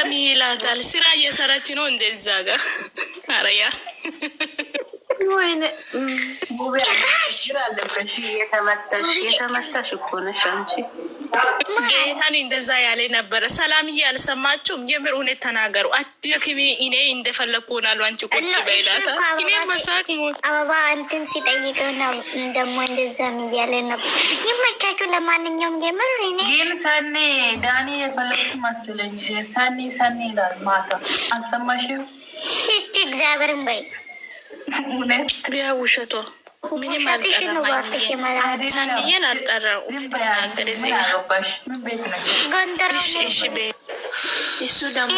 ሰላም ይላታል። ስራ እየሰራች ነው እንደዛ ጋር አረያ ወይኔ የተመታሽ እኮ ነሽ አንቺ። ጌታን እንደዛ ያለ ነበረ። ሰላምዬ አልሰማችሁም? የምር እውነት ተናገሩ። አትክሚ እኔ እንደፈለግኩ ሆናሉ። አንቺ ቁጭ በይላታ እኔ መሳቅ አበባ እንትን ሲጠይቀው ነው ደግሞ እንደዛም እያለ ነበር። ይመቻችሁ። ለማንኛውም የምር እኔ ግን ሰኔ ዳኒ የፈለግኩት መስለኝ ሰኔ ይላል ማታ። አልሰማሽም? እስቲ እግዚአብሔርን በይ እውነት ቢያ ውሸቷ ምንም አልጠራም። ሰኒዬን አልጠራው እሱ ደግሞ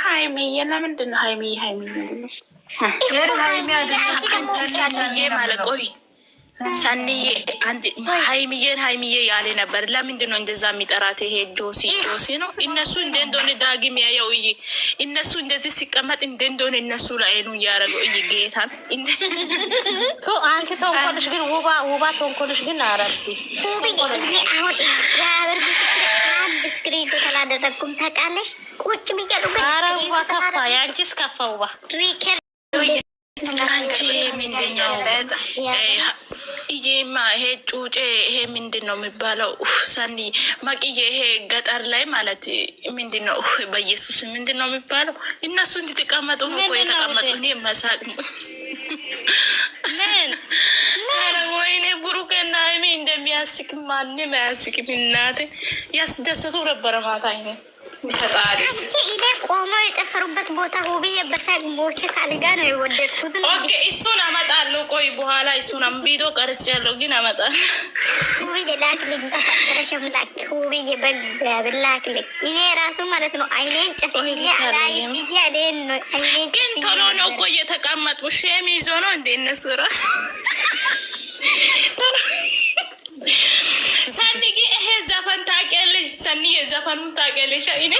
ሀይሚዬ ለምንድን ነው ሀይሚዬ ሰኒዬ ማለት ቆይ ሰኒዬ ሀይሚዬ ያለ ነበር። ለምንድን ነው እንደዛ የሚጠራት? ይሄ ጆሲ ነው። እነሱ እንደ እንደሆነ ዳግም ያየው እነሱ እንደዚህ ሲቀመጥ እንደ እንደሆነ እነሱ ላይ ነው እያደረገው ጌታን አንቺ ተንኮልሽ ግን ውባ ተንኮልሽ ግን አረቢ ስክሪን ተላደረግኩም ታውቃለሽ። ቁጭ ብያለሁ። ኧረ ውባ ከፋ፣ የአንቺስ ከፋ ውባ። አንቺ ምንድነው ይሄማ ይሄ ጩጬ ይሄ ምንድን ነው የሚባለው? ሰኒ ማቅዬ ይሄ ገጠር ላይ ማለት ምንድን ነው? በኢየሱስ ምንድን ነው የሚባለው? እነሱ እንድትቀመጡ እኮ የተቀመጡ እኔ መሳቅ ምን ወይኔ ብሩክና ሀይሚ እንደሚያስቅ ማንም አያስቅም። እናቴ ያስደሰቱ ነበረ ማታ ይኔ ፈጣሪስ እኔ ቆሞ የጨፈሩበት ቦታ ውብዬ በሳቅ ቦቼ ካልጋ ነው የወደድኩት። ኦኬ እሱን አመጣለሁ። ቆይ በኋላ እሱን ቪዲዮ ቀርጽ ያለው ግን አመጣለሁ። ውብዬ ላክልኝ፣ ተፈጠረሽም ላክ ውብዬ በእግዚአብሔር ላክልኝ። እኔ ራሱ ማለት ነው አይኔን ጨፍኜ አላይም እያለን ነው። አይኔን ግን ቶሎ ነው እኮ እየተቀመጡ ሼም ይዞ ነው እንደ እነሱ ራሱ ሰኒ ግን ይሄ ዘፈን ታውቂያለሽ? ሰኒ የዘፈኑን ታውቂያለሽ? እኔ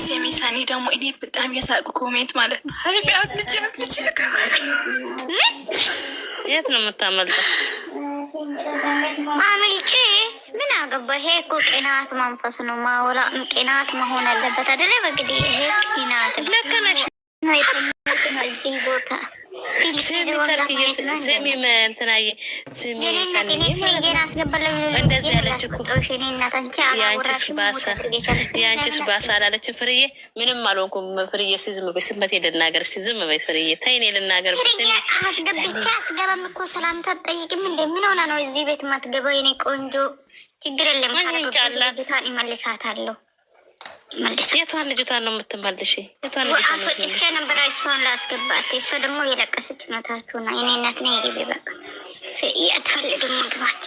ስሚ ሰኒ ደግሞ እኔ በጣም የሳቁ ኮሜንት ማለት ነው። ሀይሚ አብልጭ የት ነው የምታመልጠው? አምልጭ ምን አገባ? ይሄ እኮ ቅናት መንፈስ ነው። ማውራ ቅናት መሆን አለበት አይደለ? በግዲህ ይሄ ቅናት ልክ ነሽ። ቦታ እንደዚህ ያለች እኮ የአንቺስ ባሳ አላለችም ፍርዬ። ምንም አልሆንኩም ፍርዬ። እስኪ ዝም በይ ስመት ልናገር። እስኪ ዝም በይ ፍርዬ። ተይ እኔ ልናገር። አስገብቻ አስገባም እኮ ሰላምታ ትጠይቅም እንደምን ሆነ ነው እዚህ ቤት ማትገባው? የኔ ቆንጆ ችግር የለም። ልጅቷን ይመልሳታለሁ። የቷን ልጅቷን ነው የምትመልሽ? አስወጥቼ ነበር እሷን ላስገባት። እሷ ደግሞ የለቀሰች ነታችሁና የኔ እናት ነው የገቢ በቃ አትፈልግም መግባት።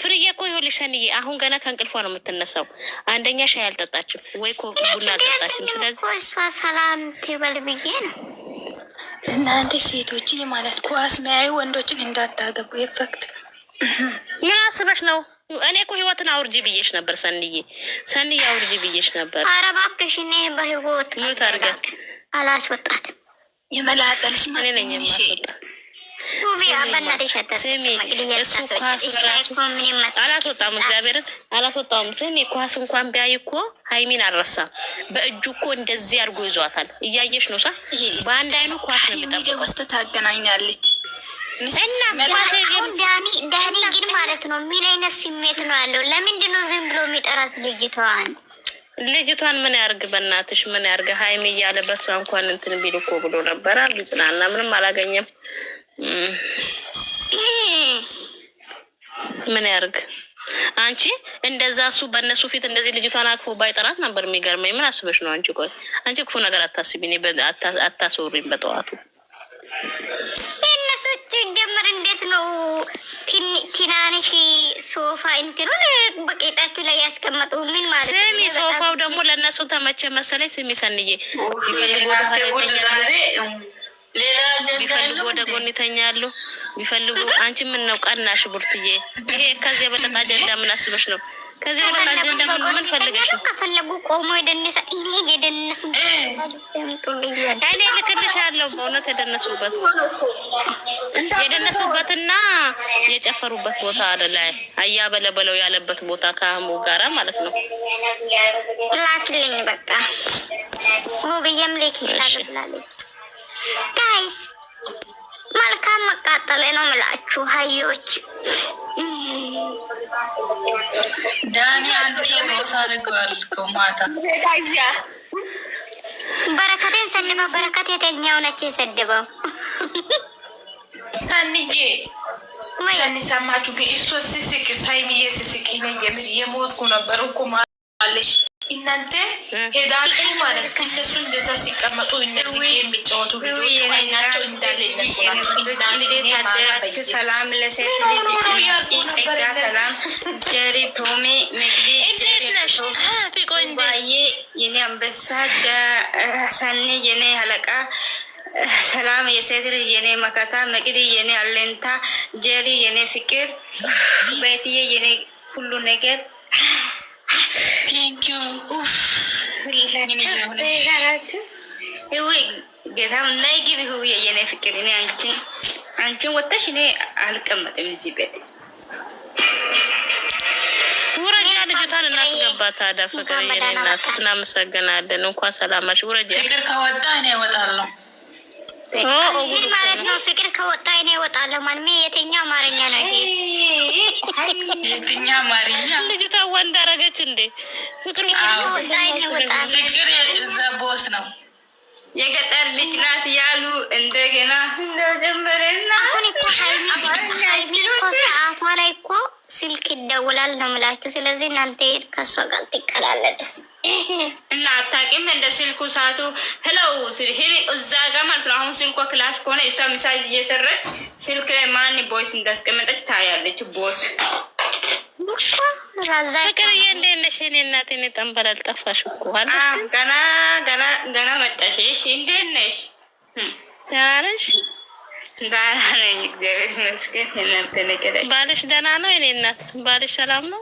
ፍርዬ እኮ ይኸውልሽ ሰንዬ አሁን ገና ከእንቅልፏ ነው የምትነሳው። አንደኛ ሻይ አልጠጣችም ወይ ቡና አልጠጣችም። ስለዚህ እሷ ሰላም ትበል ብዬ ነው። እናንተ ሴቶች ማለት ኳስ ሚያዩ ወንዶችን እንዳታገቡ የፈክት ምን አስበሽ ነው? እኔ እኮ ህይወትን አውርጂ ብዬሽ ነበር ሰንዬ አውርጂ ብዬሽ ነበር። ኧረ እባክሽ እኔ በህይወት ምን ታርጋ አላስወጣትም። የመላጠልሽ እኔ ነኝ የማስወጣ። ስሚ እሱ ኳሱ ራሱ አላስወጣም፣ እግዚአብሔርን አላስወጣውም። ስሚ ኳስ እንኳን ቢያይ እኮ ሀይሚን አልረሳም። በእጁ እኮ እንደዚህ አድርጎ ይዟታል። እያየሽ ነው ሳ በአንድ አይኑ ኳስ ነው የሚጠብቀው። ወስተ ታገናኛለች እና ዳኒ ግን ማለት ነው ምን አይነት ስሜት ነው ያለው? ለምንድን ነው ዝም ብሎ የሚጠራት ልጅቷን? ምን ያርግ በእናትሽ ምን ያርግ? ሀይሚ እያለ በሷ እንኳን እንትን ቢል እኮ ብሎ ነበረ። ቢጽናና ምንም አላገኘም። ምን ያርግ? አንቺ እንደዛ እሱ በእነሱ ፊት እንደዚህ ልጅቷን አቅፎ ባይጠራት ነበር የሚገርመኝ። ምን አስበሽ ነው አንቺ? ቆይ አንቺ ክፉ ነገር አታስቢ፣ አታስወሪኝ በጠዋቱ ጀምር። እንዴት ነው ትናንሽ ሶፋ እንትኑን በቄጣችሁ ላይ ያስቀመጡ? ምን ማለት ነው? ስሚ ሶፋው ደግሞ ለእነሱ ተመቸ መሰለኝ። ስሚ ሰንዬ ቢፈልጉ ወደ ጎን ይተኛሉ፣ ቢፈልጉ አንቺ ምን ነው ቀናሽ ቡርትዬ? ይሄ ከዚህ በለጠ አጀንዳ ምን አስበሽ ነው? ከዚህ በለጠ አጀንዳ ምን ፈልገሽ ነው? ከፈለጉ ቆሞ የደነሰ እኔ የደነሱ እኔ ልክልሻለሁ። በእውነት የደነሱበትና የጨፈሩበት ቦታ አይደለ? አያ በለበለው ያለበት ቦታ ከአህሙ ጋራ ማለት ነው። ላክልኝ በቃ ውብዬም ልክ ይላልብላለች። ጋይስ መልካም መቃጠል ነው ምላችሁ ሀዮች። ዳኒ አንድ ሰው ሮሳ አድርገዋል እኮ ማታ በረከቴን ሰድበው። በረከት የተኛው ነች የሰድበው ሳንዬ ሰኒ ሰማችሁ? ግን እሱ ሲስቅ ሳይሚዬ ሲስቅ የምር የሞትኩ ነበር እኮ ማለሽ። እናንተ ሄዳችሁ ማለት እነሱ እንደዛ ሲቀመጡ እነዚህ የሚጫወቱ ልጆች አይናቸው እንዳለ እነሱ ናቸው። ሰላም ለሴት ልጅ ጸጋ፣ ሰላም ጀሪ ቶሜ መግዲ ባዬ የኔ አንበሳ ሰኒ የኔ አለቃ፣ ሰላም የሴት ልጅ የኔ መከታ፣ መቅዲ የኔ አለንታ፣ ጀሪ የኔ ፍቅር፣ ቤትዬ የኔ ሁሉ ነገር ቴንኪዩ ጌታም ናይ ግቢ ህው የኔ ፍቅር። እኔ አንቺን ወጥተሽ እኔ አልቀመጥም እዚህ ቤት። ውረጃ ልጅቷን እናስገባት። ታዲያ ፍቅር የኔ እናት እናመሰግናለን። እንኳን ሰላማሽ ውረጃ። ፍቅር ከወጣ እኔ እወጣለሁ ማለት ነው። ፍቅር ከወጣ እኔ እወጣለሁ ማለት የትኛው አማርኛ ነው ይሄ? የትኛው አማርኛ? ልጅቷ ወንድ አደረገች እንዴ? ፍቅር ፍቅር እዛ ቦስ ነው የገጠር ልጅ ናት ያሉ እንደገና እንደጀመረና አሁን እኮ ሀይሚ እኮ ሰዓቷ ላይ እኮ ስልክ ይደውላል ነው የምላችሁ። ስለዚህ እናንተ ከሷ ጋር ትቀላለዱ እና አታውቂም እንደ ስልኩ ሰዓቱ ሄሎ እዛ ጋር ማለት ነው። አሁን ስልኳ ክላስ ከሆነ እሷ ሚሳጅ እየሰረች ስልክ ላይ ማን ቦይስ እንዳስቀመጠች ታያለች። ቦስ ፍቅርዬ እንዴት ነሽ? እኔ እናቴ እኔ ጠንበላል ጠፋሽ እኮ አለሽ። ገና መጣሽ። እሺ እንዴት ነሽ? ደህና ነሽ? ደህና ነኝ እግዚአብሔር ይመስገን። እናንተ ነገር ባልሽ ደህና ነው? እኔ እናት ባልሽ ሰላም ነው?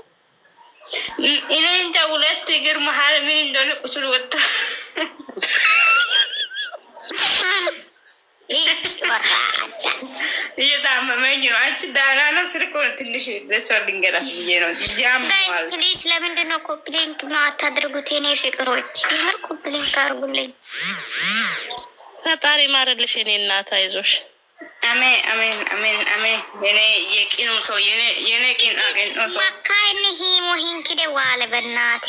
እኔ እንጃ ሁለት እግር መሀል ምን እንደሆነ ቁስል ወጥቶ እየታመመኝ ነው። አንቺ ደህና ነው? ስልክ ሆነ ትንሽ ለሷ ድንገራት ብዬ ነው። ፕሊስ ለምንድን ነው ኮፕሊንክ አታድርጉት? የኔ ፍቅሮች ይመር ኮፕሊንክ አድርጉልኝ። ፈጣሪ ማረልሽ የኔ እናት አይዞሽ። አሜን አሜን አሜን አሜን። የኔ የቂኑ ሰው የኔ ቂን አገኝ ነው ሰው ማካይን ሂ ሞሂን ከደ ዋለ በናት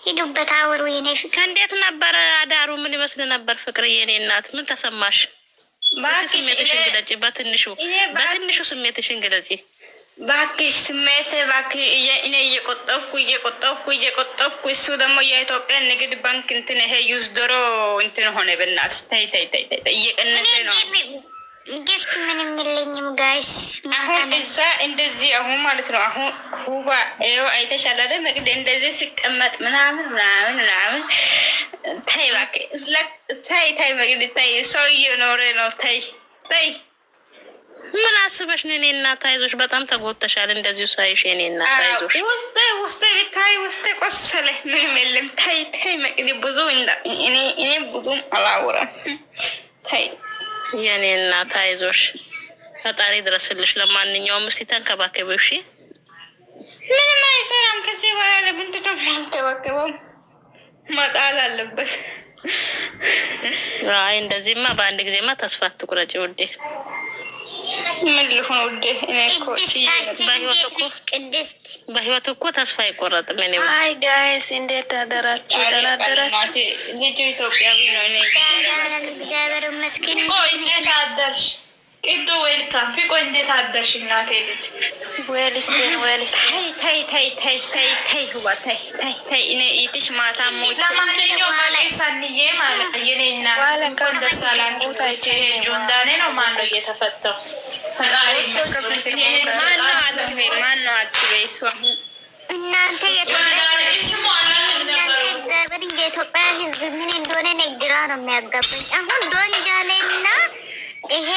ሂዱበት አወሩ። የኔ ፍቅር እንዴት ነበር አዳሩ? ምን ይመስል ነበር ፍቅር? የኔ እናት ምን ተሰማሽ? ስሜትሽን ግለጪ። በትንሹ ስሜትሽን ግለጪ ባክሽ። ስሜት ባክሽ። እኔ እየቆጠብኩ እሱ ደግሞ የኢትዮጵያ ንግድ ባንክ እንትን ይሄ ዩዝ ዶሮ እንትን ሆነ። በእናትሽ ተይ እየቀነሰ ነው። ጊፍት ምንም የለኝም ጋይስ። አሁን እዛ እንደዚህ አሁን ማለት ነው። አሁን ሁባ ይኸው አይተሻል አይደል? መቅደ እንደዚህ ሲቀመጥ ምናምን ተይ እባክህ ተይ መቅደ ተይ። ሰው እየኖረ ነው። ተይ ምን አስበሽ ነው? እኔ እናት አይዞሽ። በጣም ተጎተሻል። እንደዚሁ ሳይሽ የኔ እናት አይዞሽ። ውስጤ ብታይ ውስጤ ቆሰለ። ምንም የለም። ተይ መቅደ ብዙ እኔ ብዙም አላወራም። ተይ የኔ እናት አይዞሽ። ፈጣሪ ድረስልሽ። ለማንኛውም እስቲ ተንከባከቢው እሺ። ምንም አይሰራም። ከዚህ በኋላ ለምንድን ነው የማንከባከበው? መጣል አለበት። አይ እንደዚህማ በአንድ ጊዜማ ተስፋ አትቁረጪ ውዴ። ምን ልሁን ውዴ? እኔ እኮ በህይወት እኮ ተስፋ አይቆረጥም። እኔ አይ ጋይስ እንዴት አደራችሁ? ደህና አደራችሁ? ልጁ ኢትዮጵያዊ ነው። እኔ እግዚአብሔር ይመስገን። ቆይ እንዴት አደርሽ? ቅዱ ዌልካም። ቆይ እንዴት አደርሽ እናቴ ልጅ? ተይ እኔ ኢትሽ ማታ ሞት። ለማንኛውም ሰንዬ ማለት የኔ እናት እንኳን ደስ አላችሁ። ጆንዳኔ ነው ማነው እየተፈታው? ማነው አትበይ። እሷ እናንተ እግዚአብሔር የኢትዮጵያ ሕዝብ ምን እንደሆነ ግራ ነው የሚያጋባኝ። አሁን ዶን ጃሌና ይሄ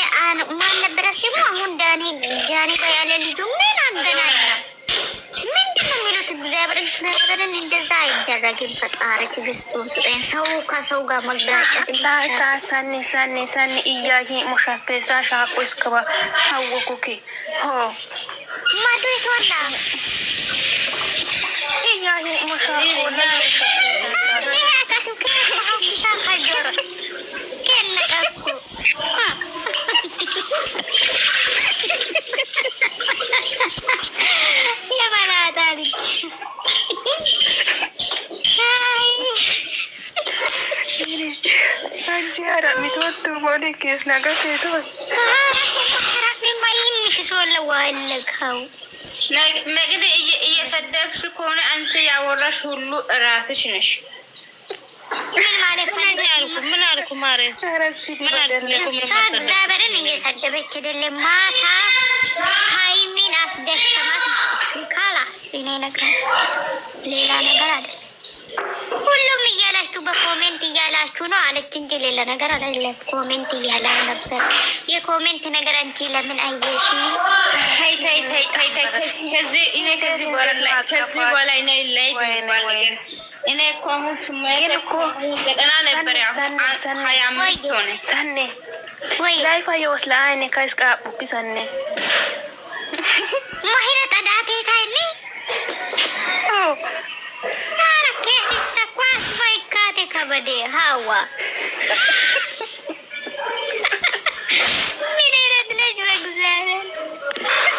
ማን ነበረ ሲሙ አሁን ጃኒ ጋር ያለ ልጁ ምን አገናኝ ነው? ምንድን ነው የሚሉት? እግዚአብሔርን እንደዛ አይደረግም። ፈጣሪ ትዕግስቱን ስጠኝ። ሰው ከሰው ጋር መጋጨት ሳኒ እያሂ ሙሻቴሳ ሻቆ እስከባ ሀወኩኪ ሆ ማዶ ይቶላ እያሂ ሙሻቆ መቅድ እየሰደብሽ ከሆነ አንቺ ያወራሽ ሁሉ ራስሽ ነሽ። ምን አልኩ ማርያም? እግዚአብሔርን እየሰደበች አይደለም። ማታ ሀይሚን አስደከማት። ካላስ እኔ ነገር ሌላ ነገር አለ። ሁሉም እያላችሁ በኮሜንት እያላችሁ ነው አለች እንጂ ሌላ ነገር አይደለም። ኮሜንት እያላ ነበር። የኮሜንት ነገር አንቺ ለምን አየሽ? ከዚህ በኋላ እኔ ላይ እኔ እኮ አሁን ስሜት እኮ ገጠና ነበር። አሁን 25 ሆነ። ሰኔ ላይፋ የወስላ አይኔ ካይስቃ ቡኪሰኔ ማሂረ ጠዳቴ ታይኒ ኬሲሰኳስ ባይካቴ ከበዴ ሀዋ ምን አይነት ልጅ በእግዚአብሔር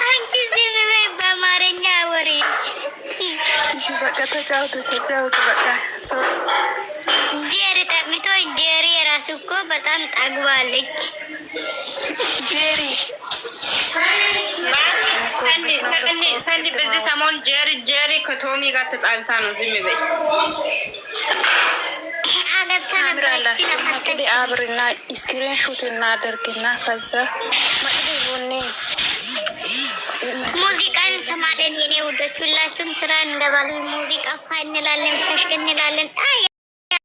አንቺ ዝም በይ። በአማርኛ ወሬ በቃ ተጫውቱ በቃ ጄሪ ጠጥቶ ጄሪ የራሱ እኮ በጣም ጠግባለች። ጄሪ ሰኒ በዚህ ሰሞን ጄሪ ከቶሚ ጋር ተጣልታ ነው። ዝም በይ። መቅዲ አብርና ስክሪን ሹት እናደርግና ከዛ መቅዲ ቡኒ ሙዚቃ እንሰማለን። የኔ ውዶች ሁላችሁም ስራ እንገባለን። ሙዚቃ ፋ እንላለን፣ ፈሽክ እንላለን።